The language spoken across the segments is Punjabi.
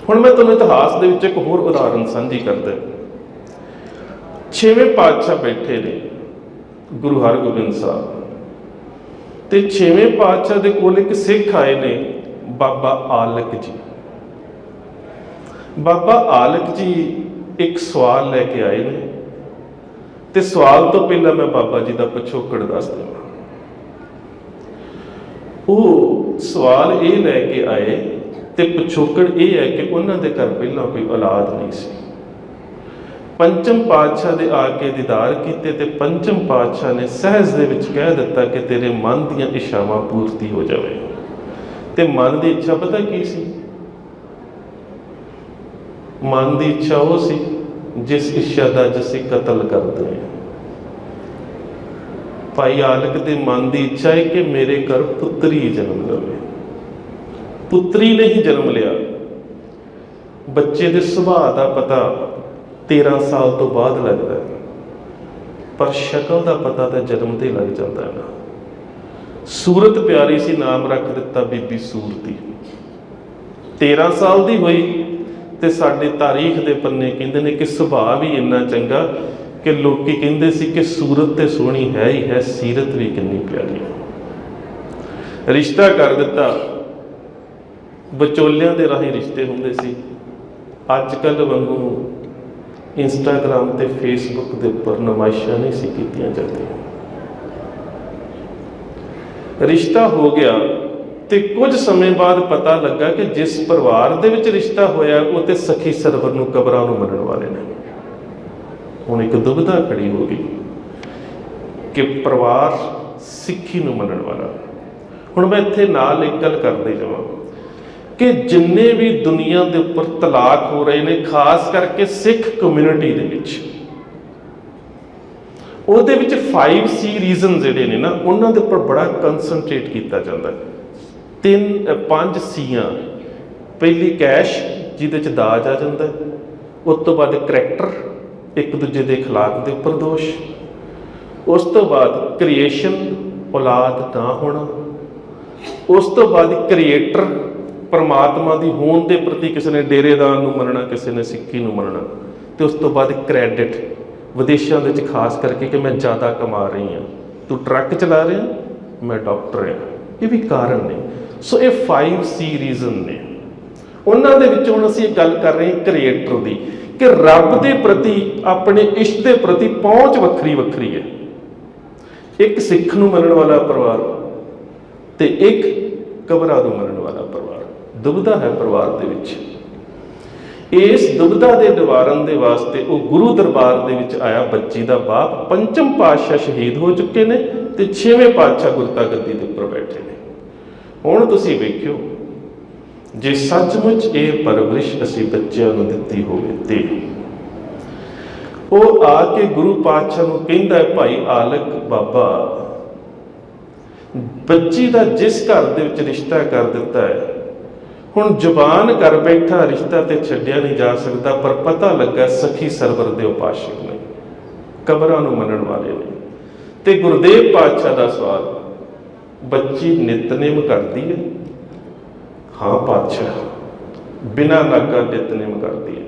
ਹੁਣ मैं तुहानूं इतिहास दे विच एक होर उदाहरण साझी करदा। 6वें पातशाह बैठे ने गुरु हरगोबिंद साहब ते 6वें पातशाह दे कोल एक सिख आए ने बाबा आलक जी। बाबा आलक जी एक सवाल लैके आए ने ते सवाल तो पहला मैं बाबा जी का पिछोकड़ दस देवां। वो सवाल ये लैके आए ते पिछोकड़ ये है कि उन्होंने घर पहला कोई औलाद नहीं सी। पंचम पातशाह दे आके दीदार किते ते पंचम पातशाह ने सहज दे विच कह दिता कि तेरे मन दीयां इच्छावां पूर्ति हो जावे। ते मन की इच्छा पता की सी? मन की इच्छा वो सी जिस इच्छा का असीं कतल करते हैं। भाई आलक के मन की इच्छा है कि मेरे घर पुत्री जन्म लवे। पुत्री ने ही जन्म लिया। बच्चे के सुभाव का पता 13 साल तो बाद लगता है, पर शक्ल का पता तो जन्मते लग जाता है ना। सूरत प्यारी सी, नाम रख दिता बीबी सूरती। 13 साल की हुई तो साडे तारीख के पन्ने कहते हैं कि सुभाव ही इन्ना चंगा कि लोग कहते सी कि सूरत तो सोहनी है ही है, सीरत भी कितनी प्यारी है। रिश्ता कर दिता। विचोलियां दे राही रिश्ते हुंदे सी। अजकल वांगू इंस्टाग्राम ते फेसबुक के उपर नुमाइशां नहीं सी कीतियां जांदियां। रिश्ता हो गया तो कुछ समय बाद पता लगा कि जिस परिवार दे विच रिश्ता होया वो तो सखी सरवर नूं कबरां नूं मनण वाले ने। हुण एक दुविधा खड़ी हो गई कि परिवार सिੱਖੀ नूं मनण वाला। हुण मैं इत्थे नाल एक गल करदे जावां कि जिन्ने भी दुनिया के उपर तलाक हो रहे हैं, खास करके सिख कम्यूनिटी दे विच, ਉਹਦੇ ਵਿੱਚ 5C रीजन ਜਿਹੜੇ ਨੇ ਨਾ ਉਹਨਾਂ ਦੇ ਉੱਪਰ ਬੜਾ ਕੰਸਨਟਰੇਟ ਕੀਤਾ ਜਾਂਦਾ ਹੈ। 5 ਸੀਆਂ। ਪਹਿਲੀ ਕੈਸ਼, ਜਿਹਦੇ 'ਚ ਦਾਜ ਆ ਜਾਂਦਾ। ਉਸ ਤੋਂ ਬਾਅਦ ਕਰੈਕਟਰ, ਇੱਕ ਦੂਜੇ ਦੇ ਅਖਲਾਕ ਦੇ ਉੱਪਰ ਦੋਸ਼। ਉਸ ਤੋਂ ਬਾਅਦ ਕ੍ਰੀਏਸ਼ਨ, ਔਲਾਦ ਨਾ ਹੋਣਾ। ਉਸ ਤੋਂ ਬਾਅਦ ਕ੍ਰੀਏਟਰ, परमात्मा की होंद के प्रति किसी ने डेरेदार नूं मनना, किसी ने सिੱਖੀ नूं मनना। तो उस तो बाद क्रैडिट, विदेशों के खास करके कि मैं ज़्यादा कमा रही हाँ, तू ट्रक चला रहा, मैं डॉक्टर हाँ, ये भी कारण ने। सो ये 5C रीजन ने। उन्होंने दे विचों हुण असीं गल कर रहे हैं क्रिएटर की, कि रब के प्रति, अपने इश्क के प्रति पहुँच वक्री वक्री है। एक सिੱਖ नूं मनण वाला परिवार ते एक कबरां नूं मनण वाला परिवार। दुविधा है परिवार दे विच। इस दुविधा के निवारण के वास्ते वो गुरु दरबार दे विच आया। बच्ची का बाप पंचम पातशाह शहीद हो चुके हैं तो 6वें पातशाह गुरता गद्दी के उपर बैठे ने। हुण तुसीं वेखिओ, जे सचमुच ये परवरिश असीं बच्चों नूं दित्ती होवे ते वो आके गुरु पातशाह नूं कहंदा है, भाई आलक बाबा, बच्ची का जिस घर दे विच रिश्ता कर दिता है, हुण जुबान कर बैठा रिश्ता तो छड्डिया नहीं जा सकता, पर पता लगा सखी सरवर दे उपासक ने, कबरां नूं मनण वाले ने। ते गुरुदेव पातशाह का सवाल, बच्ची नितनेम करती है? हाँ पातशाह, बिना नागा नितनेम करती है।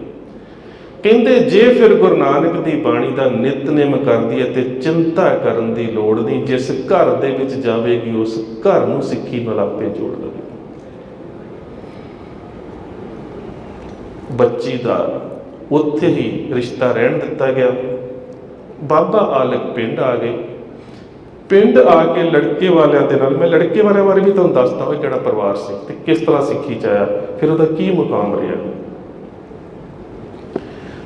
कहते जे फिर गुरु नानक की बाणी का नितनेम करती है तो चिंता करन दी लोड़ नहीं, जिस घर दे विच जावेगी उस घर नूं सिੱਖੀ नाल आपे जोड़ लवेगी। बच्ची का उत्थे ही रिश्ता रहन दिता गया। बाबा आलक पिंड आ गए। पिंड आके लड़के वालियां दे नाल, मैं लड़के वालियां बारे भी तुहानूं दसदा वा किहड़ा परिवार सी ते किस तरह सिੱਖੀ च आया, फिर उहदा की मुकाम रहा।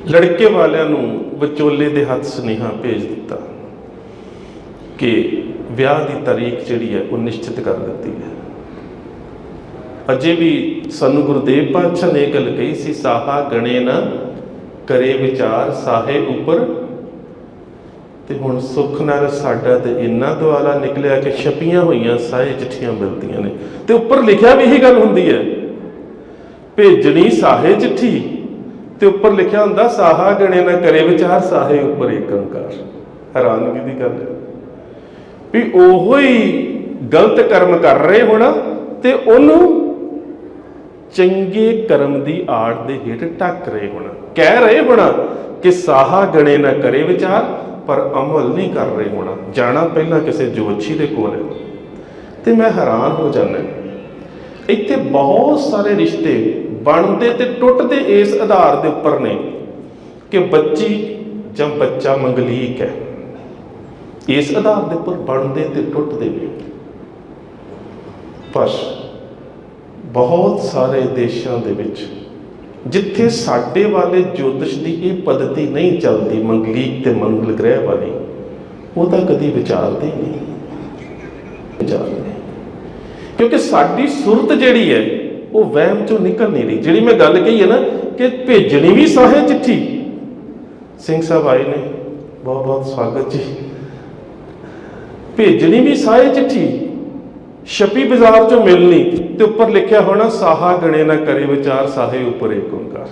लड़के वालियां नूं विचोले दे हत्थ सुनेहा भेज दिता कि विआह की तारीख जिहड़ी है वो निश्चित कर दी है। अजे भी सानू गुरुदेव पातशाह ने गल कही सी, साहा गणे न करे विचार साहे उपर। तो हुण सुख नाल साडा ते इन्ना दुआला निकलिया कि छपियां होईयां साहे चिट्ठियां मिलदियां ने ते उपर लिखिया भी यही गल हुंदी है, भेजनी साहे चिट्ठी, ते उपर लिखिया हुंदा साहा गणे न करे विचार साहे उपर एक अंकार। हैरानगी की गल है भी ओहो ही गलत कर्म कर रहे होना ते उन्होंने ਚੰਗੇ ਕਰਮ ਦੀ ਆੜ ਦੇ ਹੇਠ ਢੱਕ ਰਹੇ ਹੋਣਾ, ਕਹਿ ਰਹੇ ਹੋਣਾ ਕਿ ਸਾਹਾ ਗਣੇ ਨਾ ਕਰੇ ਵਿਚਾਰ, ਪਰ ਅਮਲ ਨਹੀਂ ਕਰ ਰਹੇ ਹੋਣਾ। ਜਾਣਾ ਪਹਿਲਾਂ ਕਿਸੇ ਜੋਤਸ਼ੀ ਦੇ ਕੋਲ ਹੈ ਤੇ ਮੈਂ ਹੈਰਾਨ ਹੋ ਜਾਂਦਾ, ਇੱਥੇ ਬਹੁਤ ਸਾਰੇ ਰਿਸ਼ਤੇ ਬਣਦੇ ਤੇ ਟੁੱਟਦੇ ਇਸ ਆਧਾਰ ਦੇ ਉੱਪਰ ਨੇ ਕਿ ਬੱਚੀ ਜਾਂ ਬੱਚਾ ਮੰਗਲੀਕ ਹੈ। ਇਸ ਆਧਾਰ ਦੇ ਉੱਪਰ ਬਣਦੇ ਤੇ ਟੁੱਟਦੇ ਨੇ। ਪਰ ਬਹੁਤ ਸਾਰੇ ਦੇਸ਼ਾਂ ਦੇ ਵਿੱਚ ਜਿੱਥੇ ਸਾਡੇ ਵਾਲੇ ਜੋਤਿਸ਼ ਦੀ ਇਹ ਪद्धਤੀ ਨਹੀਂ ਚੱਲਦੀ, ਮੰਗਲੀਕ ਤੇ ਮੰਗਲ ਗ੍ਰਹਿ ਵਾਲੀ, ਉਹ ਤਾਂ ਕਦੀ ਵਿਚਾਰਦੇ ਨਹੀਂ, ਕਿਉਂਕਿ ਸਾਡੀ ਸੁਰਤ ਜਿਹੜੀ ਹੈ ਉਹ ਵਹਿਮ ਚੋਂ ਨਿਕਲ ਨਹੀਂ ਰਹੀ। ਜਿਹੜੀ ਮੈਂ ਗੱਲ ਕਹੀ ਹੈ ਨਾ ਕਿ ਭੇਜਣੀ ਵੀ ਸਾਹੇ ਚਿੱਠੀ, ਸਿੰਘ ਸਾਹਿਬ ਆਏ ਨੇ, ਬਹੁਤ ਬਹੁਤ ਸਵਾਗਤ ਜੀ। ਭੇਜਣੀ ਵੀ ਸਾਹੇ ਚਿੱਠੀ, ਛਪੀ ਬਾਜ਼ਾਰ ਚੋਂ ਮਿਲਣੀ ਤੇ ਉੱਪਰ ਲਿਖਿਆ ਹੋਣਾ ਸਾਹਾ ਗਣੇ ਨਾ ਕਰੇ ਵਿਚਾਰ, ਸਾਹੇ ਉੱਪਰ ਏਕ ਓੰਕਾਰ।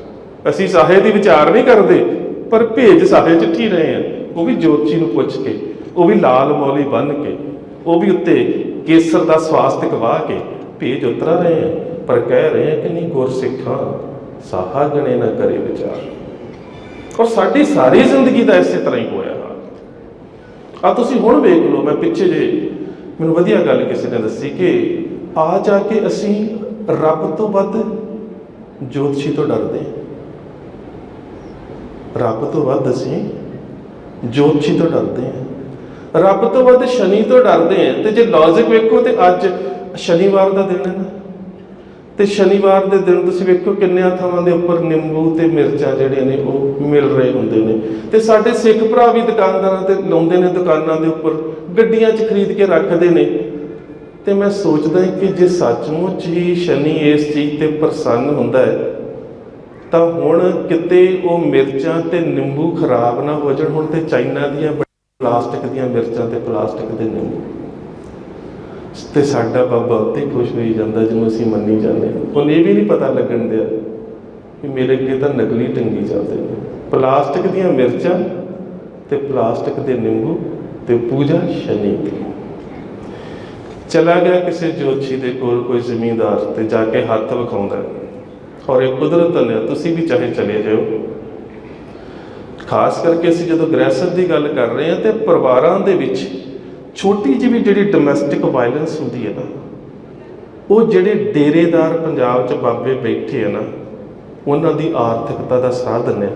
ਅਸੀਂ ਸਾਹੇ ਦੀ ਵਿਚਾਰ ਨਹੀਂ ਕਰਦੇ, ਪਰ ਭੇਜ ਸਾਹੇ ਚਿੱਠੀ ਰਹੇ ਆ, ਉਹ ਵੀ ਜੋਤਸ਼ੀ ਨੂੰ ਪੁੱਛ ਕੇ, ਉਹ ਵੀ ਲਾਲ ਮੌਲੀ ਬੰਨ੍ਹ ਕੇ, ਉਹ ਵੀ ਉੱਤੇ ਕੇਸਰ ਦਾ ਸਵਾਸਤਿਕ ਵਾਹ ਕੇ ਭੇਜ ਉਤਰਾ ਰਹੇ ਆ, ਪਰ ਕਹਿ ਰਹੇ ਆ ਕਿ ਨਹੀਂ ਗੁਰਸਿੱਖਾਂ ਸਾਹਾ ਗਣੇ ਨਾ ਕਰੇ ਵਿਚਾਰ। ਔਰ ਸਾਡੀ ਸਾਰੀ ਜ਼ਿੰਦਗੀ ਦਾ ਇਸੇ ਤਰ੍ਹਾਂ ਹੀ ਹੋਇਆ। ਆ ਤੁਸੀਂ ਹੁਣ ਵੇਖ ਲਓ, ਮੈਂ ਪਿੱਛੇ ਜੇ ਮੈਨੂੰ ਵਧੀਆ ਗੱਲ ਕਿਸੇ ਨੇ ਦੱਸੀ ਕਿ ਆ ਜਾ ਕੇ ਅਸੀਂ ਰੱਬ ਤੋਂ ਵੱਧ ਜੋਤਸ਼ੀ ਤੋਂ ਡਰਦੇ ਹਾਂ, ਰੱਬ ਤੋਂ ਵੱਧ ਅਸੀਂ ਜੋਤਸ਼ੀ ਤੋਂ ਡਰਦੇ ਹਾਂ, ਰੱਬ ਤੋਂ ਵੱਧ ਸ਼ਨੀ ਤੋਂ ਡਰਦੇ ਹਾਂ। ਤੇ ਜੇ ਲੌਜਿਕ ਵੇਖੋ ਤੇ ਅੱਜ ਸ਼ਨੀਵਾਰ ਦਾ ਦਿਨ ਹੈ ਨਾ, ਤੇ ਸ਼ਨੀਵਾਰ ਦੇ ਦਿਨ ਤੁਸੀਂ ਵੇਖੋ ਕਿੰਨਿਆਂ ਥਾਵਾਂ ਦੇ ਉੱਪਰ ਨਿੰਬੂ ਤੇ ਮਿਰਚਾਂ ਜਿਹੜੀਆਂ ਨੇ ਉਹ ਮਿਲ ਰਹੇ ਹੁੰਦੇ ਨੇ। ਤੇ ਸਾਡੇ ਸਿੱਖ ਭਰਾ ਵੀ ਦੁਕਾਨਦਾਰਾਂ ਤੇ ਲਾਉਂਦੇ ਨੇ, ਦੁਕਾਨਾਂ ਦੇ ਉੱਪਰ ਗੱਡੀਆਂ 'ਚ ਖਰੀਦ ਕੇ ਰੱਖਦੇ ਨੇ। ਤੇ ਮੈਂ ਸੋਚਦਾ ਕਿ ਜੇ ਸੱਚਮੁੱਚ ਹੀ ਸ਼ਨੀ ਇਸ ਚੀਜ਼ ਤੇ ਪ੍ਰਸੰਨ ਹੁੰਦਾ ਹੈ ਤਾਂ ਹੁਣ ਕਿਤੇ ਉਹ ਮਿਰਚਾਂ ਤੇ ਨਿੰਬੂ ਖਰਾਬ ਨਾ ਹੋ ਜਾਣ। ਹੁਣ ਤੇ ਚਾਈਨਾ ਦੀਆਂ ਪਲਾਸਟਿਕ ਦੀਆਂ ਮਿਰਚਾਂ ਤੇ ਪਲਾਸਟਿਕ ਦੇ ਨਿੰਬੂ, ਤੇ ਸਾਡਾ ਬਾਬਾ ਉੱਤੇ ਖੁਸ਼ ਹੋਈ ਜਾਂਦਾ ਜਿਹਨੂੰ ਅਸੀਂ ਮੰਨੀ ਜਾਂਦੇ ਹਾਂ। ਉਹਨੂੰ ਇਹ ਵੀ ਨਹੀਂ ਪਤਾ ਲੱਗਣ ਦਿਆ ਕਿ ਮੇਰੇ ਅੱਗੇ ਤਾਂ ਨਕਲੀ ਟੰਗੀ ਜਾਂਦੇ ਨੇ, ਪਲਾਸਟਿਕ ਦੀਆਂ ਮਿਰਚਾਂ ਤੇ ਪਲਾਸਟਿਕ ਦੇ ਨਿੰਬੂ ਤੇ ਪੂਜਾ ਸ਼ਨੀ ਦੀ। ਚਲਾ ਗਿਆ ਕਿਸੇ ਜੋਤਸ਼ੀ ਦੇ ਕੋਲ ਕੋਈ ਜ਼ਮੀਂਦਾਰ ਤੇ ਜਾ ਕੇ ਹੱਥ ਵਿਖਾਉਂਦਾ, ਔਰ ਇਹ ਕੁਦਰਤ ਨੇ, ਤੁਸੀਂ ਵੀ ਚਾਹੇ ਚਲੇ ਜਾਓ। ਖਾਸ ਕਰਕੇ ਅਸੀਂ ਜਦੋਂ ਗ੍ਰਹਿਸਥ ਦੀ ਗੱਲ ਕਰ ਰਹੇ ਹਾਂ ਤੇ ਪਰਿਵਾਰਾਂ ਦੇ ਵਿੱਚ ਛੋਟੀ ਜਿਹੀ ਜਿਹੜੀ ਡੋਮੈਸਟਿਕ ਵਾਇਲੈਂਸ ਹੁੰਦੀ ਹੈ ਨਾ, ਉਹ ਜਿਹੜੇ ਡੇਰੇਦਾਰ ਪੰਜਾਬ 'ਚ ਬਾਬੇ ਬੈਠੇ ਆ ਨਾ, ਉਹਨਾਂ ਦੀ ਆਰਥਿਕਤਾ ਦਾ ਸਾਧਨ ਹੈ।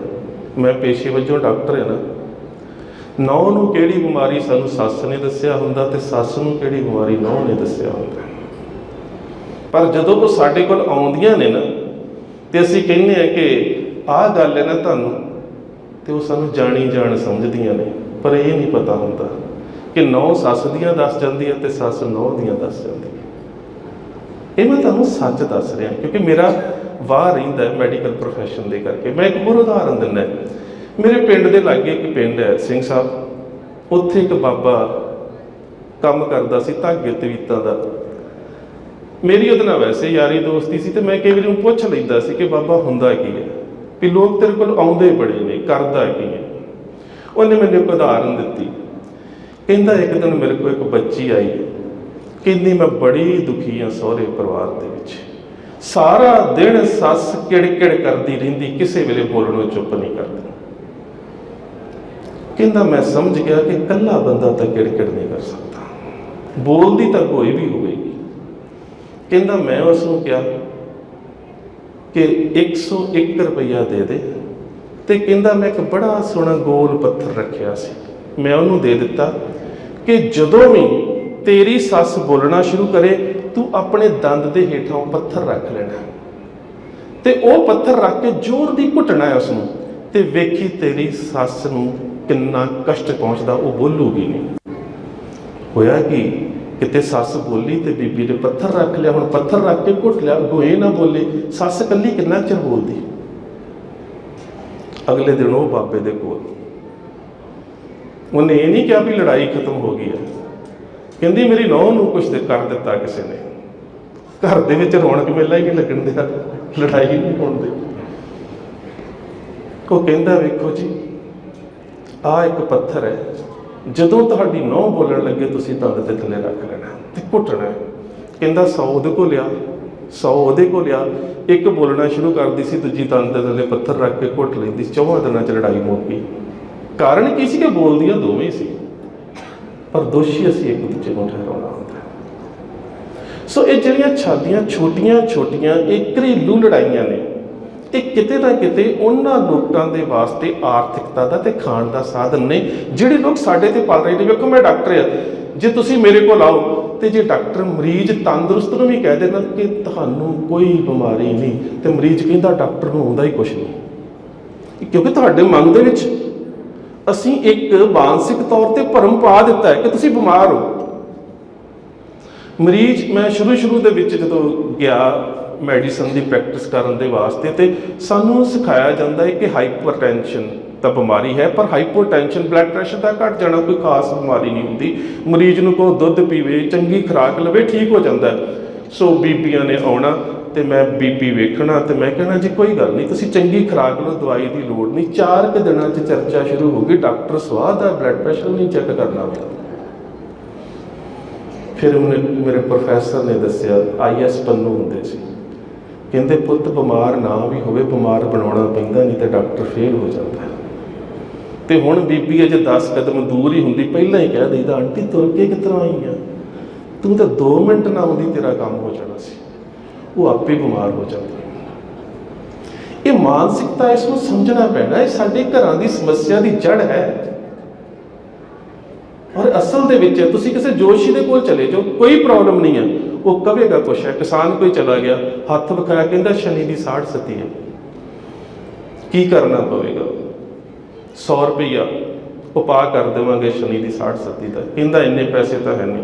ਮੈਂ ਪੇਸ਼ੇ ਵਜੋਂ ਡਾਕਟਰ ਹਾਂ ਨਾ, ਨੌਂ ਨੂੰ ਕਿਹੜੀ ਬਿਮਾਰੀ ਸਾਨੂੰ ਸੱਸ ਨੇ ਦੱਸਿਆ ਹੁੰਦਾ ਤੇ ਸੱਸ ਨੂੰ ਕਿਹੜੀ ਬਿਮਾਰੀ ਨੌਂ ਨੇ ਦੱਸਿਆ ਹੁੰਦਾ। ਪਰ ਜਦੋਂ ਉਹ ਸਾਡੇ ਕੋਲ ਆਉਂਦੀਆਂ ਨੇ ਨਾ ਤੇ ਅਸੀਂ ਕਹਿੰਦੇ ਹਾਂ ਕਿ ਆਹ ਗੱਲ ਹੈ ਨਾ ਤੁਹਾਨੂੰ, ਤੇ ਉਹ ਸਾਨੂੰ ਜਾਣੀ ਜਾਣ ਸਮਝਦੀਆਂ ਨੇ। ਪਰ ਇਹ ਨਹੀਂ ਪਤਾ ਹੁੰਦਾ ਕਿ ਨੌਂ ਸੱਸ ਦੀਆਂ ਦੱਸ ਜਾਂਦੀ ਹੈ ਤੇ ਸੱਸ ਨੌਂ ਦੀਆਂ ਦੱਸ ਜਾਂਦੀ ਹੈ। ਇਹ ਮੈਂ ਤੁਹਾਨੂੰ ਸੱਚ ਦੱਸ ਰਿਹਾ ਕਿਉਂਕਿ ਮੇਰਾ ਵਾਹ ਰਹਿੰਦਾ ਹੈ ਮੈਡੀਕਲ ਪ੍ਰੋਫੈਸ਼ਨ ਦੇ ਕਰਕੇ। ਮੈਂ ਇੱਕ ਹੋਰ ਉਦਾਹਰਨ ਦਿੰਦਾ, ਮੇਰੇ ਪਿੰਡ ਦੇ ਲਾਗੇ ਇੱਕ ਪਿੰਡ ਹੈ ਸਿੰਘ ਸਾਹਿਬ, ਉੱਥੇ ਇੱਕ ਬਾਬਾ ਕੰਮ ਕਰਦਾ ਸੀ ਧਾਗੇ ਤਵੀਤਾਂ ਦਾ। ਮੇਰੀ ਉਹਦੇ ਨਾਲ ਵੈਸੇ ਯਾਰੀ ਦੋਸਤੀ ਸੀ ਤੇ ਮੈਂ ਕਈ ਵਾਰੀ ਉਹਨੂੰ ਪੁੱਛ ਲੈਂਦਾ ਸੀ ਕਿ ਬਾਬਾ ਹੁੰਦਾ ਕੀ ਹੈ, ਵੀ ਲੋਕ ਤੇਰੇ ਕੋਲ ਆਉਂਦੇ ਬੜੇ ਨੇ, ਕਰਦਾ ਕੀ ਹੈ। ਉਹਨੇ ਮੈਨੂੰ ਇੱਕ ਉਦਾਹਰਨ ਦਿੱਤੀ, ਕਹਿੰਦਾ ਇੱਕ ਦਿਨ ਮੇਰੇ ਕੋਲ ਇੱਕ ਬੱਚੀ ਆਈ, ਕਹਿੰਦੀ ਮੈਂ ਬੜੀ ਦੁਖੀ ਹਾਂ ਸਹੁਰੇ ਪਰਿਵਾਰ ਦੇ ਵਿੱਚ, ਸਾਰਾ ਦਿਨ ਸੱਸ ਕਿੜ-ਕਿੜ ਕਰਦੀ ਰਹਿੰਦੀ, ਕਿਸੇ ਵੇਲੇ ਬੋਲਣੋਂ ਚੁੱਪ ਨਹੀਂ ਕਰਦੀ। ਕਹਿੰਦਾ ਮੈਂ ਸਮਝ ਗਿਆ ਕਿ ਇਕੱਲਾ ਬੰਦਾ ਤਾਂ ਕਿੜ-ਕਿੜ ਨਹੀਂ ਕਰ ਸਕਦਾ, ਬੋਲਦੀ ਤਾਂ ਕੋਈ ਵੀ ਹੋਵੇਗੀ। ਕਹਿੰਦਾ ਮੈਂ ਉਸ ਨੂੰ ਕਿਹਾ ਕਿ 101 ਰੁਪਈਆ ਦੇ ਦੇ, ਤੇ ਕਹਿੰਦਾ ਮੈਂ ਇੱਕ ਬੜਾ ਸੋਹਣਾ ਗੋਲ ਪੱਥਰ ਰੱਖਿਆ ਸੀ, ਮੈਂ ਉਹਨੂੰ ਦੇ ਦਿੱਤਾ ਕਿ ਜਦੋਂ ਵੀ ਤੇਰੀ ਸੱਸ ਬੋਲਣਾ ਸ਼ੁਰੂ ਕਰੇ ਤੂੰ ਆਪਣੇ ਦੰਦ ਦੇ ਹੇਠਾਂ ਪੱਥਰ ਰੱਖ ਲੈਣਾ, ਤੇ ਉਹ ਪੱਥਰ ਰੱਖ ਕੇ ਜ਼ੋਰ ਦੀ ਘੁੱਟਣਾ ਹੈ ਉਸਨੂੰ, ਤੇ ਵੇਖੀ ਤੇਰੀ ਸੱਸ ਨੂੰ ਕਿੰਨਾ ਕਸ਼ਟ ਪਹੁੰਚਦਾ, ਉਹ ਬੋਲੂਗੀ ਨਹੀਂ। ਹੋਇਆ ਕਿ ਕਿਤੇ ਸੱਸ ਬੋਲੀ ਤੇ ਬੀਬੀ ਨੇ ਪੱਥਰ ਰੱਖ ਲਿਆ। ਹੁਣ ਪੱਥਰ ਰੱਖ ਕੇ ਘੁੱਟ ਲਿਆ, ਗੋਏ ਨਾ ਬੋਲੇ, ਸੱਸ ਇਕੱਲੀ ਕਿੰਨਾ ਚਿਰ ਬੋਲਦੀ। ਅਗਲੇ ਦਿਨ ਉਹ ਬਾਬੇ ਦੇ ਕੋਲ, ਉਹਨੇ ਇਹ ਨਹੀਂ ਕਿਹਾ ਵੀ ਲੜਾਈ ਖਤਮ ਹੋ ਗਈ ਹੈ, ਕਹਿੰਦੀ ਮੇਰੀ ਨੂੰਹ ਨੂੰ ਕੁਛ ਕਰ ਦਿੱਤਾ ਕਿਸੇ ਨੇ, ਘਰ ਦੇ ਵਿੱਚ ਰੌਣਕ ਮੇਲਾ ਹੀ ਨਹੀਂ ਲੱਗਣ ਦਿਆ, ਲੜਾਈ ਨਹੀਂ ਹੋਣ ਦੀ। ਉਹ ਕਹਿੰਦਾ ਵੇਖੋ ਜੀ ਆਹ ਇੱਕ ਪੱਥਰ ਹੈ, ਜਦੋਂ ਤੁਹਾਡੀ ਨੂੰਹ ਬੋਲਣ ਲੱਗੇ ਤੁਸੀਂ ਦੰਦ ਦੇ ਥੱਲੇ ਰੱਖ ਲੈਣਾ ਤੇ ਘੁੱਟਣਾ। ਕਹਿੰਦਾ 100 ਉਹਦੇ ਕੋਲ ਲਿਆ, 100 ਉਹਦੇ ਕੋਲ ਆ, ਇੱਕ ਬੋਲਣਾ ਸ਼ੁਰੂ ਕਰਦੀ ਸੀ, ਦੂਜੀ ਤਨ ਦੇ ਥੱਲੇ ਪੱਥਰ ਰੱਖ ਕੇ ਘੁੱਟ ਲੈਂਦੀ ਸੀ। 4 ਦਿਨਾਂ 'ਚ ਲੜਾਈ ਮੁੱਕ ਗਈ। ਕਾਰਨ ਕੀ ਸੀ ਕਿ ਬੋਲਦੀਆਂ ਦੋਵੇਂ ਸੀ, ਪਰ ਦੋਸ਼ੀ ਅਸੀਂ ਇੱਕ ਦੂਜੇ ਨੂੰ ਠਹਿਰਾਉਣਾ ਹੁੰਦਾ। ਸੋ ਇਹ ਜਿਹੜੀਆਂ ਸਾਡੀਆਂ ਛੋਟੀਆਂ ਛੋਟੀਆਂ ਇਹ ਘਰੇਲੂ ਲੜਾਈਆਂ ਨੇ, ਇਹ ਕਿਤੇ ਨਾ ਕਿਤੇ ਉਹਨਾਂ ਲੋਕਾਂ ਦੇ ਵਾਸਤੇ ਆਰਥਿਕਤਾ ਦਾ ਤੇ ਖਾਣ ਦਾ ਸਾਧਨ ਨੇ ਜਿਹੜੇ ਲੋਕ ਸਾਡੇ ਤੇ ਪਲ ਰਹੇ ਨੇ। ਵੇਖੋ, ਮੈਂ ਡਾਕਟਰ ਆ, ਜੇ ਤੁਸੀਂ ਮੇਰੇ ਕੋਲ ਆਓ ਤੇ ਜੇ ਡਾਕਟਰ ਮਰੀਜ਼ ਤੰਦਰੁਸਤ ਨੂੰ ਵੀ ਕਹਿ ਦੇਣਾ ਕਿ ਤੁਹਾਨੂੰ ਕੋਈ ਬਿਮਾਰੀ ਨਹੀਂ, ਤੇ ਮਰੀਜ਼ ਕਹਿੰਦਾ ਡਾਕਟਰ ਨੂੰ ਆਉਂਦਾ ਹੀ ਕੁਛ ਨਹੀਂ, ਕਿਉਂਕਿ ਤੁਹਾਡੇ ਮਨ ਦੇ ਵਿੱਚ ਅਸੀਂ ਇੱਕ ਮਾਨਸਿਕ ਤੌਰ ਤੇ ਭਰਮ ਪਾ ਦਿੱਤਾ ਹੈ ਕਿ ਤੁਸੀਂ ਬਿਮਾਰ ਹੋ। ਮਰੀਜ਼, ਮੈਂ ਸ਼ੁਰੂ ਦੇ ਵਿੱਚ ਜਦੋਂ ਗਿਆ ਮੈਡੀਸਨ ਦੀ ਪ੍ਰੈਕਟਿਸ ਕਰਨ ਦੇ ਵਾਸਤੇ, ਤੇ ਸਾਨੂੰ ਸਿਖਾਇਆ ਜਾਂਦਾ ਹੈ ਕਿ ਹਾਈਪਰਟੈਂਸ਼ਨ ਤਾਂ ਬਿਮਾਰੀ ਹੈ, ਪਰ ਹਾਈਪੋਟੈਂਸ਼ਨ ਬਲੱਡ ਪ੍ਰੈਸ਼ਰ ਦਾ ਘਟ ਜਾਣਾ ਕੋਈ ਖਾਸ ਬਿਮਾਰੀ ਨਹੀਂ ਹੁੰਦੀ। ਮਰੀਜ਼ ਨੂੰ ਕਹੋ ਦੁੱਧ ਪੀਵੇ, ਚੰਗੀ ਖੁਰਾਕ ਲਵੇ, ਠੀਕ ਹੋ ਜਾਂਦਾ। ਸੋ ਬੀਬੀਆਂ ਨੇ ਆਉਣਾ ਤੇ ਮੈਂ ਬੀਪੀ ਵੇਖਣਾ ਤੇ ਮੈਂ ਕਹਿਣਾ ਜੀ ਕੋਈ ਗੱਲ ਨਹੀਂ, ਤੁਸੀਂ ਚੰਗੀ ਖੁਰਾਕ ਲਓ, ਦਵਾਈ ਦੀ ਲੋੜ ਨਹੀਂ। 4 ਕੁ ਦਿਨਾਂ 'ਚ ਚਰਚਾ ਸ਼ੁਰੂ ਹੋ ਗਈ, ਡਾਕਟਰ ਸਵਾਹ ਦਾ ਬਲੱਡ ਪ੍ਰੈਸ਼ਰ ਨਹੀਂ ਚੈੱਕ ਕਰਨਾ ਪਿਆ। ਫਿਰ ਮੇਰੇ ਪ੍ਰੋਫੈਸਰ ਨੇ ਦੱਸਿਆ, IS ਪੰਨੂ ਹੁੰਦੇ ਸੀ, ਕਹਿੰਦੇ ਪੁੱਤ ਬਿਮਾਰ ਨਾ ਵੀ ਹੋਵੇ, ਬਿਮਾਰ ਬਣਾਉਣਾ ਪੈਂਦਾ, ਨਹੀਂ ਤਾਂ ਡਾਕਟਰ ਫੇਲ ਹੋ ਜਾਂਦਾ। ਤੇ ਹੁਣ ਬੀਬੀ ਅਜੇ 10 ਕਦਮ ਦੂਰ ਹੀ ਹੁੰਦੀ, ਪਹਿਲਾਂ ਹੀ ਕਹਿ ਦੇਈਦਾ ਆਂਟੀ ਤੁਰ ਕੇ ਕਿਸ ਤਰ੍ਹਾਂ ਆਈ ਆ, ਤੂੰ ਤਾਂ 2 ਮਿੰਟ ਨਾ ਆਉਂਦੀ ਤੇਰਾ ਕੰਮ ਹੋ ਜਾਣਾ ਸੀ। ਉਹ ਆਪੇ ਬਿਮਾਰ ਹੋ ਜਾਂਦੀ। ਇਹ ਮਾਨਸਿਕਤਾ, ਇਸ ਨੂੰ ਸਮਝਣਾ ਪੈਣਾ, ਇਹ ਸਾਡੇ ਘਰਾਂ ਦੀ ਸਮੱਸਿਆ ਦੀ ਜੜ ਹੈ। ਔਰ ਅਸਲ ਦੇ ਵਿੱਚ ਤੁਸੀਂ ਕਿਸੇ ਜੋਸ਼ੀ ਦੇ ਕੋਲ ਚਲੇ ਜਾਓ, ਕੋਈ ਪ੍ਰੋਬਲਮ ਨਹੀਂ ਹੈ, ਉਹ ਕਵੇਗਾ ਕੁਛ ਹੈ। ਕਿਸਾਨ ਕੋਈ ਚਲਾ ਗਿਆ, ਹੱਥ ਵਿਖਾਇਆ, ਕਹਿੰਦਾ ਸ਼ਨੀ ਦੀ 60 ਸਤੀ ਹੈ, ਕੀ ਕਰਨਾ ਪਵੇਗਾ? 100 ਰੁਪਈਆ ਉਪਾਅ ਕਰ ਦੇਵਾਂਗੇ ਸ਼ਨੀ ਦੀ 60 ਸਤੀ ਦਾ। ਕਹਿੰਦਾ ਇੰਨੇ ਪੈਸੇ ਤਾਂ ਹੈ ਨਹੀਂ।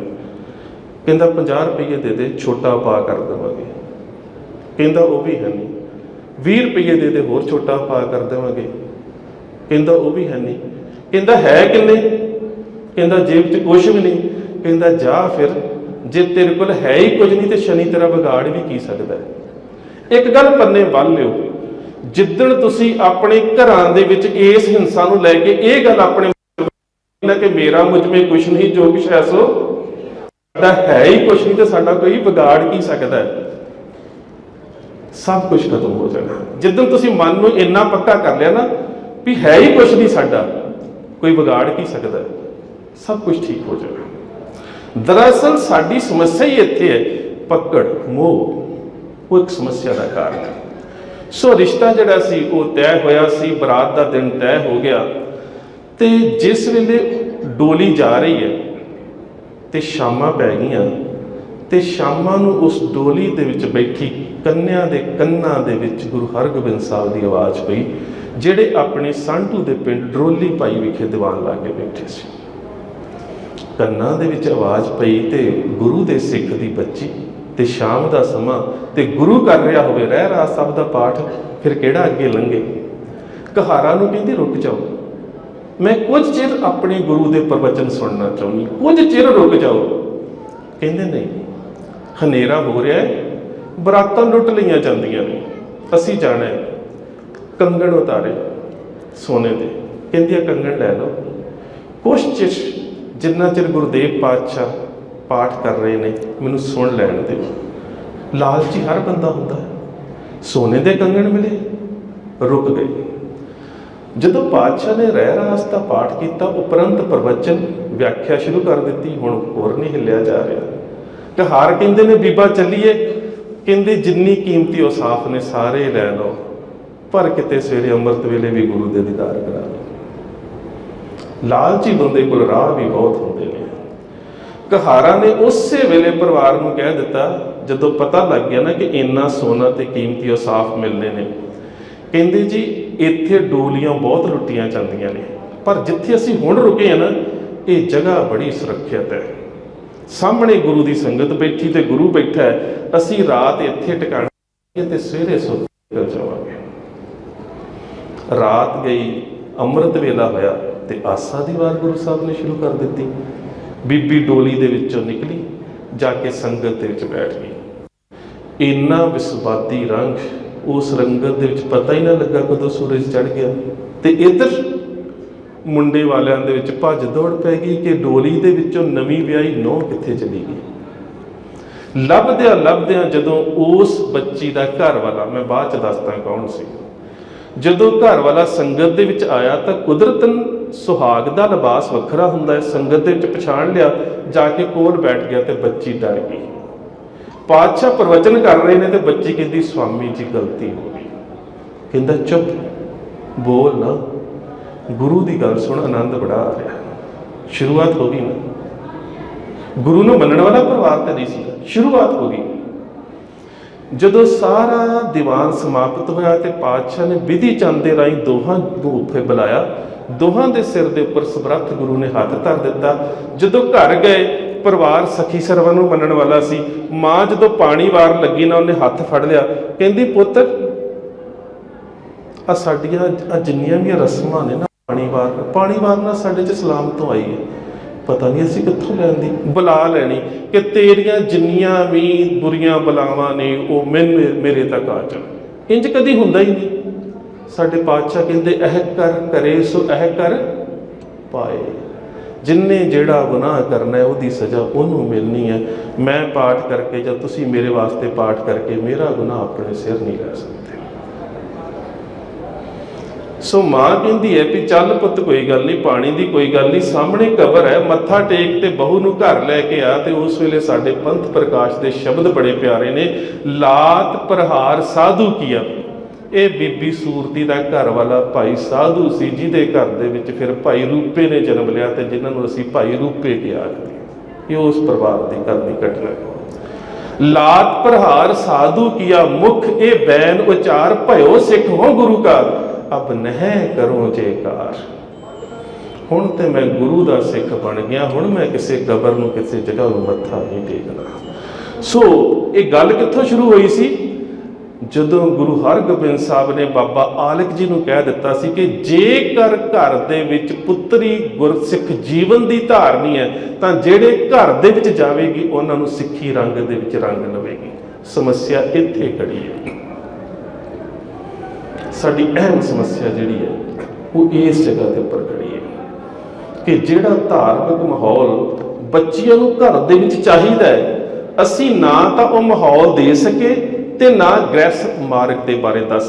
ਕਹਿੰਦਾ 50 ਰੁਪਈਏ ਦੇ ਦੇ, ਛੋਟਾ ਉਪਾਅ ਕਰ ਦੇਵਾਂਗੇ। ਕਹਿੰਦਾ ਉਹ ਵੀ ਹੈ ਨਹੀਂ। 20 ਰੁਪਈਏ ਦੇ ਦੇ, ਹੋਰ ਛੋਟਾ ਉਪਾਅ ਕਰ ਦੇਵਾਂਗੇ। ਕਹਿੰਦਾ ਉਹ ਵੀ ਹੈ ਨਹੀਂ। ਕਹਿੰਦਾ ਹੈ ਕਿੰਨੇ? ਕਹਿੰਦਾ ਜੇਬ 'ਚ ਕੁਛ ਵੀ ਨਹੀਂ। ਕਹਿੰਦਾ ਜਾ ਫਿਰ, ਜੇ ਤੇਰੇ ਕੋਲ ਹੈ ਹੀ ਕੁਝ ਨਹੀਂ ਤੇ ਸ਼ਨੀ ਤੇਰਾ ਵਿਗਾੜ ਵੀ ਕੀ ਸਕਦਾ ਹੈ। ਇੱਕ ਗੱਲ ਪੰਨੇ ਬੰਨ੍ਹ ਲਿਓ, ਜਿੱਦਣ ਤੁਸੀਂ ਆਪਣੇ ਘਰਾਂ ਦੇ ਵਿੱਚ ਇਸ ਹਿੰਸਾ ਨੂੰ ਲੈ ਕੇ ਇਹ ਗੱਲ ਆਪਣੇ ਕਿ ਮੇਰਾ ਮੁਝਮੇ ਕੁਛ ਨਹੀਂ, ਜੋ ਕੁਛ ਹੈ ਸੋ ਸਾਡਾ ਹੈ ਹੀ ਕੁਛ ਨਹੀਂ, ਤੇ ਸਾਡਾ ਕੋਈ ਵਿਗਾੜ ਕੀ ਸਕਦਾ ਹੈ, ਸਭ ਕੁਝ ਖਤਮ ਹੋ ਜਾਣਾ। ਜਿੱਦਣ ਤੁਸੀਂ ਮਨ ਨੂੰ ਇੰਨਾ ਪੱਕਾ ਕਰ ਲਿਆ ਨਾ ਵੀ ਹੈ ਹੀ ਕੁਛ ਨਹੀਂ ਸਾਡਾ, ਕੋਈ ਵਿਗਾੜ ਕੀ ਸਕਦਾ, ਸਭ ਕੁਝ ਠੀਕ ਹੋ ਜਾਣਾ। ਦਰਅਸਲ ਸਾਡੀ ਸਮੱਸਿਆ ਹੀ ਇੱਥੇ ਹੈ, ਪਕੜ, ਮੋਹ, ਉਹ ਇੱਕ ਸਮੱਸਿਆ ਦਾ ਕਾਰਨ ਹੈ। ਸੋ ਰਿਸ਼ਤਾ ਜਿਹੜਾ ਸੀ ਉਹ ਤੈਅ ਹੋਇਆ ਸੀ, ਬਰਾਤ ਦਾ ਦਿਨ ਤੈਅ ਹੋ ਗਿਆ, ਤੇ ਜਿਸ ਵੇਲੇ ਡੋਲੀ ਜਾ ਰਹੀ ਹੈ ਤੇ ਸ਼ਾਮਾਂ ਪੈ ਗਈਆਂ, ਤੇ ਸ਼ਾਮਾਂ ਨੂੰ ਉਸ ਡੋਲੀ ਦੇ ਵਿੱਚ ਬੈਠੀ ਕੰਨਿਆ ਦੇ ਕੰਨਾਂ ਦੇ ਵਿੱਚ ਗੁਰੂ ਹਰਗੋਬਿੰਦ ਸਾਹਿਬ ਦੀ ਆਵਾਜ਼ ਪਈ, ਜਿਹੜੇ ਆਪਣੇ ਸੰਧੂ ਦੇ ਪਿੰਡ ਡਰੋਲੀ ਭਾਈ ਵਿਖੇ ਦੀਵਾਨ ਲਾ ਕੇ ਬੈਠੇ ਸੀ। ਕੰਨਾਂ ਦੇ ਵਿੱਚ ਆਵਾਜ਼ ਪਈ ਤੇ ਗੁਰੂ ਦੇ ਸਿੱਖ ਦੀ ਬੱਚੀ, ਤੇ ਸ਼ਾਮ ਦਾ ਸਮਾਂ, ਤੇ ਗੁਰੂ ਕਰ ਰਿਹਾ ਹੋਵੇ ਰਹਿਰਾਸ ਸਾਹਿਬ ਦਾ ਪਾਠ, ਫਿਰ ਕਿਹੜਾ ਅੱਗੇ ਲੰਘੇ। ਕਹਾਰਾਂ ਨੂੰ ਕਹਿੰਦੀ ਰੁਕ ਜਾਓ, ਮੈਂ ਕੁਝ ਚਿਰ ਆਪਣੇ ਗੁਰੂ ਦੇ ਪ੍ਰਵਚਨ ਸੁਣਨਾ ਚਾਹੁੰਦੀ, ਕੁਝ ਚਿਰ ਰੁਕ ਜਾਓ। ਕਹਿੰਦੇ ਨਹੀਂ, ਹਨੇਰਾ ਹੋ ਰਿਹਾ ਹੈ, ਬਰਾਤਾਂ ਲੁੱਟ ਲਈਆਂ ਜਾਂਦੀਆਂ ਨੇ, ਅਸੀਂ ਜਾਣਾ ਹੈ। ਕੰਗਣ ਉਤਾਰੇ ਸੋਨੇ ਦੇ, ਕਹਿੰਦੀ ਆ ਕੰਗਣ ਲੈ ਲਓ। ਕੁਛ ਚਿਰ, ਜਿੰਨਾ ਚਿਰ ਗੁਰਦੇਵ ਪਾਤਸ਼ਾਹ ਪਾਠ ਕਰ ਰਹੇ ਨੇ, ਮੈਨੂੰ ਸੁਣ ਲੈਣ ਦਿਓ। ਲਾਲਚੀ ਹਰ ਬੰਦਾ ਹੁੰਦਾ ਹੈ। ਸੋਨੇ ਦੇ ਕੰਗਣ ਮਿਲੇ, ਰੁਕ ਗਏ। ਜਦੋਂ ਪਾਤਸ਼ਾਹ ਨੇ ਰਹਿਰਾਸ ਦਾ ਪਾਠ ਕੀਤਾ, ਉਪਰੰਤ ਪ੍ਰਵਚਨ ਵਿਆਖਿਆ ਸ਼ੁਰੂ ਕਰ ਦਿੱਤੀ, ਹੁਣ ਹੋਰ ਨਹੀਂ ਹਿੱਲਿਆ ਜਾ ਰਿਹਾ। ਕਹਾਰ ਕਹਿੰਦੇ ਨੇ ਬੀਬਾ ਚੱਲੀਏ, ਕਹਿੰਦੇ ਜਿੰਨੀ ਕੀਮਤੀ ਉਹ ਸਾਫ ਨੇ ਸਾਰੇ ਲੈ ਲਓ, ਪਰ ਕਿਤੇ ਸਵੇਰੇ ਅੰਮ੍ਰਿਤ ਵੇਲੇ ਵੀ ਗੁਰੂ ਦੇ ਦੀਦਾਰ ਕਰਾ ਲਓ। ਲਾਲਚੀ ਬੰਦੇ ਕੋਲ ਰਾਹ ਵੀ ਬਹੁਤ ਹੁੰਦੇ ਨੇ। ਕਹਾਰਾਂ ਨੇ ਉਸੇ ਵੇਲੇ ਪਰਿਵਾਰ ਨੂੰ ਕਹਿ ਦਿੱਤਾ, ਜਦੋਂ ਪਤਾ ਲੱਗ ਗਿਆ ਨਾ ਕਿ ਇੰਨਾ ਸੋਨਾ ਤੇ ਕੀਮਤੀ ਉਹ ਸਾਫ ਮਿਲਨੇ ਨੇ, ਕਹਿੰਦੇ ਜੀ ਇੱਥੇ ਡੋਲੀਆਂ ਬਹੁਤ ਲੁੱਟੀਆਂ ਜਾਂਦੀਆਂ ਨੇ, ਪਰ ਜਿੱਥੇ ਅਸੀਂ ਹੁਣ ਰੁਕੇ ਹਾਂ ਨਾ, ਇਹ ਜਗ੍ਹਾ ਬੜੀ ਸੁਰੱਖਿਅਤ ਹੈ। ਸਾਹਮਣੇ ਗੁਰੂ ਦੀ ਸੰਗਤ ਬੈਠੀ ਤੇ ਗੁਰੂ ਬੈਠਾ ਹੈ, ਅਸੀਂ ਰਾਤ ਇੱਥੇ ਟਿਕਾਣਾ ਤੇ ਸਵੇਰੇ ਸੁੱਤ ਜਾਵਾਂਗੇ। ਰਾਤ ਗਈ, ਅੰਮ੍ਰਿਤ ਵੇਲਾ ਹੋਇਆ ਤੇ ਆਸਾ ਦੀ ਵਾਰ ਗੁਰੂ ਸਾਹਿਬ ਨੇ ਸ਼ੁਰੂ ਕਰ ਦਿੱਤੀ। ਬੀਬੀ ਡੋਲੀ ਦੇ ਵਿੱਚੋਂ ਨਿਕਲੀ, ਜਾ ਕੇ ਸੰਗਤ ਦੇ ਵਿੱਚ ਬੈਠ ਗਈ। ਇੰਨਾ ਵਿਸਵਾਦੀ ਰੰਗ ਉਸ ਰੰਗਤ ਦੇ ਵਿੱਚ, ਪਤਾ ਹੀ ਨਾ ਲੱਗਾ ਕਦੋਂ ਸੂਰਜ ਚੜ੍ਹ ਗਿਆ। ਤੇ ਇੱਧਰ ਮੁੰਡੇ ਵਾਲਿਆਂ ਦੇ ਵਿੱਚ ਭੱਜ ਦੌੜ ਪੈ ਗਈ ਕਿ ਡੋਲੀ ਦੇ ਵਿੱਚੋਂ ਨਵੀਂ ਵਿਆਹੀ ਨੂੰਹ ਕਿੱਥੇ ਚਲੀ ਗਈ। ਲੱਭਦਿਆਂ ਜਦੋਂ ਉਸ ਬੱਚੀ ਦਾ ਘਰ ਵਾਲਾ, ਮੈਂ ਬਾਅਦ ਚ ਦੱਸਦਾ ਕੌਣ ਸੀ, ਜਦੋਂ ਘਰ ਵਾਲਾ ਸੰਗਤ ਦੇ ਵਿੱਚ ਆਇਆ ਤਾਂ ਕੁਦਰਤਨ ਸੁਹਾਗ ਦਾ ਲਿਬਾਸ ਵੱਖਰਾ ਹੁੰਦਾ ਹੈ, ਸੰਗਤ ਦੇ ਵਿੱਚ ਪਛਾਣ ਲਿਆ, ਜਾ ਕੇ ਕੋਲ ਬੈਠ ਗਿਆ ਤੇ ਬੱਚੀ ਡਰ ਗਈ। ਪਾਤਸ਼ਾਹ ਪ੍ਰਵਚਨ ਕਰ ਰਹੇ ਨੇ ਤੇ ਬੱਚੀ ਕਹਿੰਦੀ ਸਵਾਮੀ ਜੀ ਗਲਤੀ ਹੋ ਗਈ। ਕਹਿੰਦਾ ਚੁੱਪ, ਬੋਲ ਨਾ, ਗੁਰੂ ਦੀ ਗੱਲ ਸੁਣ, ਆਨੰਦ ਬੜਾ ਆ ਰਿਹਾ। ਸ਼ੁਰੂਆਤ ਹੋ ਗਈ ਨਾ, ਗੁਰੂ ਨੂੰ ਮੰਨਣ ਵਾਲਾ ਪਰਿਵਾਰ ਤਾਂ ਨਹੀਂ ਸੀਗਾ, ਸ਼ੁਰੂਆਤ ਹੋ ਗਈ। ਜਦੋਂ ਸਾਰਾ ਦੀਵਾਨ ਸਮਾਪਤ ਹੋਇਆ ਤੇ ਪਾਤਸ਼ਾਹ ਨੇ ਵਿਧੀ ਚੰਦ ਦੇ ਰਾਹੀਂ ਦੋਹਾਂ ਨੂੰ ਉੱਥੇ ਬੁਲਾਇਆ, ਦੋਹਾਂ ਦੇ ਸਿਰ ਦੇ ਉੱਪਰ ਸਮਰੱਥ ਗੁਰੂ ਨੇ ਹੱਥ ਧਰ ਦਿੱਤਾ। ਜਦੋਂ ਘਰ ਗਏ, ਪਰਿਵਾਰ ਸਖੀ ਸਰਵਣ ਨੂੰ ਮੰਨਣ ਵਾਲਾ ਸੀ। ਮਾਂ ਜਦੋਂ ਪਾਣੀ ਵਾਰ ਲੱਗੀ ਨਾ, ਉਹਨੇ ਹੱਥ ਫੜ ਲਿਆ, ਕਹਿੰਦੀ ਪੁੱਤ ਆ ਸਾਡੀਆਂ ਜਿੰਨੀਆਂ ਵੀ ਰਸਮਾਂ ਨੇ ਨਾ, ਪਾਣੀ ਵਾਰਨਾ ਸਾਡੇ 'ਚ ਇਸਲਾਮ ਤੋਂ ਆਈ ਹੈ, ਪਤਾ ਨਹੀਂ ਅਸੀਂ ਕਿੱਥੋਂ ਲੈਂਦੀ ਬੁਲਾ ਲੈਣੀ ਕਿ ਤੇਰੀਆਂ ਜਿੰਨੀਆਂ ਵੀ ਬੁਰੀਆਂ ਬਲਾਵਾਂ ਨੇ ਉਹ ਮੇਰੇ ਤੱਕ ਆ ਜਾਣ। ਇੰਜ ਕਦੀ ਹੁੰਦਾ ਹੀ ਨਹੀਂ। ਸਾਡੇ ਪਾਤਸ਼ਾਹ ਕਹਿੰਦੇ ਇਹ ਕਰ ਕਰੇ ਸੋ ਇਹ ਕਰ ਪਾਏ। ਜਿੰਨੇ ਜਿਹੜਾ ਗੁਨਾਹ ਕਰਨਾ ਹੈ ਉਹਦੀ ਸਜ਼ਾ ਉਹਨੂੰ ਮਿਲਣੀ ਹੈ। ਮੈਂ ਪਾਠ ਕਰਕੇ ਜਾਂ ਤੁਸੀਂ ਮੇਰੇ ਵਾਸਤੇ ਪਾਠ ਕਰਕੇ ਮੇਰਾ ਗੁਨਾਹ ਆਪਣੇ ਸਿਰ ਨਹੀਂ ਲੈ ਸਕਦੇ। ਸੋ ਮਾਂ ਕਹਿੰਦੀ ਹੈ ਵੀ ਚੱਲ ਪੁੱਤ ਕੋਈ ਗੱਲ ਨਹੀਂ, ਪਾਣੀ ਦੀ ਕੋਈ ਗੱਲ ਨਹੀਂ, ਸਾਹਮਣੇ ਕਬਰ ਹੈ, ਮੱਥਾ ਟੇਕ ਤੇ ਬਹੂ ਨੂੰ ਘਰ ਲੈ ਕੇ ਆ। ਤੇ ਉਸ ਵੇਲੇ ਸਾਡੇ ਪੰਥ ਪ੍ਰਕਾਸ਼ ਦੇ ਸ਼ਬਦ ਬੜੇ ਪਿਆਰੇ ਨੇ, ਲਾਤ ਪ੍ਰਹਾਰ ਸਾਧੂ ਕੀਆ। ਇਹ ਬੀਬੀ ਸੂਰਤੀ ਦਾ ਘਰ ਵਾਲਾ ਭਾਈ ਸਾਧੂ ਸੀ, ਜਿਹਦੇ ਘਰ ਦੇ ਵਿੱਚ ਫਿਰ ਭਾਈ ਰੂਪੇ ਨੇ ਜਨਮ ਲਿਆ ਤੇ ਜਿਨ੍ਹਾਂ ਨੂੰ ਅਸੀਂ ਭਾਈ ਰੂਪੇ ਕਿਹਾ ਆਖਦੇ। ਇਹ ਉਸ ਪਰਿਵਾਰ ਦੀ ਘਰ ਦੀ ਘਟਨਾ ਹੈ। ਲਾਤ ਪ੍ਰਹਾਰ ਸਾਧੂ ਕੀਆ, ਮੁਖ ਇਹ ਬੈਨ ਉਚਾਰ, ਭਇਓ ਸਿੱਖ ਹੋ ਗੁਰੂ ਕਾ, ਅਬ ਨਹਿ ਕਰੋ ਜੇਕਾਰ। ਹੁਣ ਤੇ ਮੈਂ ਗੁਰੂ ਦਾ ਸਿੱਖ ਬਣ ਗਿਆ, ਹੁਣ ਮੈਂ ਕਿਸੇ ਕਬਰ ਨੂੰ, ਕਿਸੇ ਜਗ੍ਹਾ ਨੂੰ ਮੱਥਾ ਨਹੀਂ ਟੇਕਣਾ। ਸੋ ਇਹ ਗੱਲ ਕਿੱਥੋਂ ਸ਼ੁਰੂ ਹੋਈ ਸੀ? ਜਦੋਂ ਗੁਰੂ ਹਰਗੋਬਿੰਦ ਸਾਹਿਬ ਨੇ ਬਾਬਾ ਆਲਕ ਜੀ ਨੂੰ ਕਹਿ ਦਿੱਤਾ ਸੀ ਕਿ ਜੇਕਰ ਘਰ ਦੇ ਵਿੱਚ ਪੁੱਤਰੀ ਗੁਰਸਿੱਖ ਜੀਵਨ ਦੀ ਧਾਰਨੀ ਹੈ ਤਾਂ ਜਿਹੜੇ ਘਰ ਦੇ ਵਿੱਚ ਜਾਵੇਗੀ ਉਹਨਾਂ ਨੂੰ ਸਿੱਖੀ ਰੰਗ ਦੇ ਵਿੱਚ ਰੰਗ ਲਵੇਗੀ। ਸਮੱਸਿਆ ਇੱਥੇ ਖੜੀ ਹੈ। ਸਾਡੀ ਅਹਿਮ ਸਮੱਸਿਆ ਜਿਹੜੀ ਹੈ ਉਹ ਇਸ ਜਗ੍ਹਾ ਦੇ ਉੱਪਰ ਖੜੀ ਹੈ ਕਿ ਜਿਹੜਾ ਧਾਰਮਿਕ ਮਾਹੌਲ ਬੱਚਿਆਂ ਨੂੰ ਘਰ ਦੇ ਵਿੱਚ ਚਾਹੀਦਾ ਹੈ, ਅਸੀਂ ਨਾ ਤਾਂ ਉਹ ਮਾਹੌਲ ਦੇ ਸਕੇ ਤੇ ਨਾ ਗ੍ਰਹਿਸਥ ਮਾਰਗ ਦੇ ਬਾਰੇ ਦੱਸ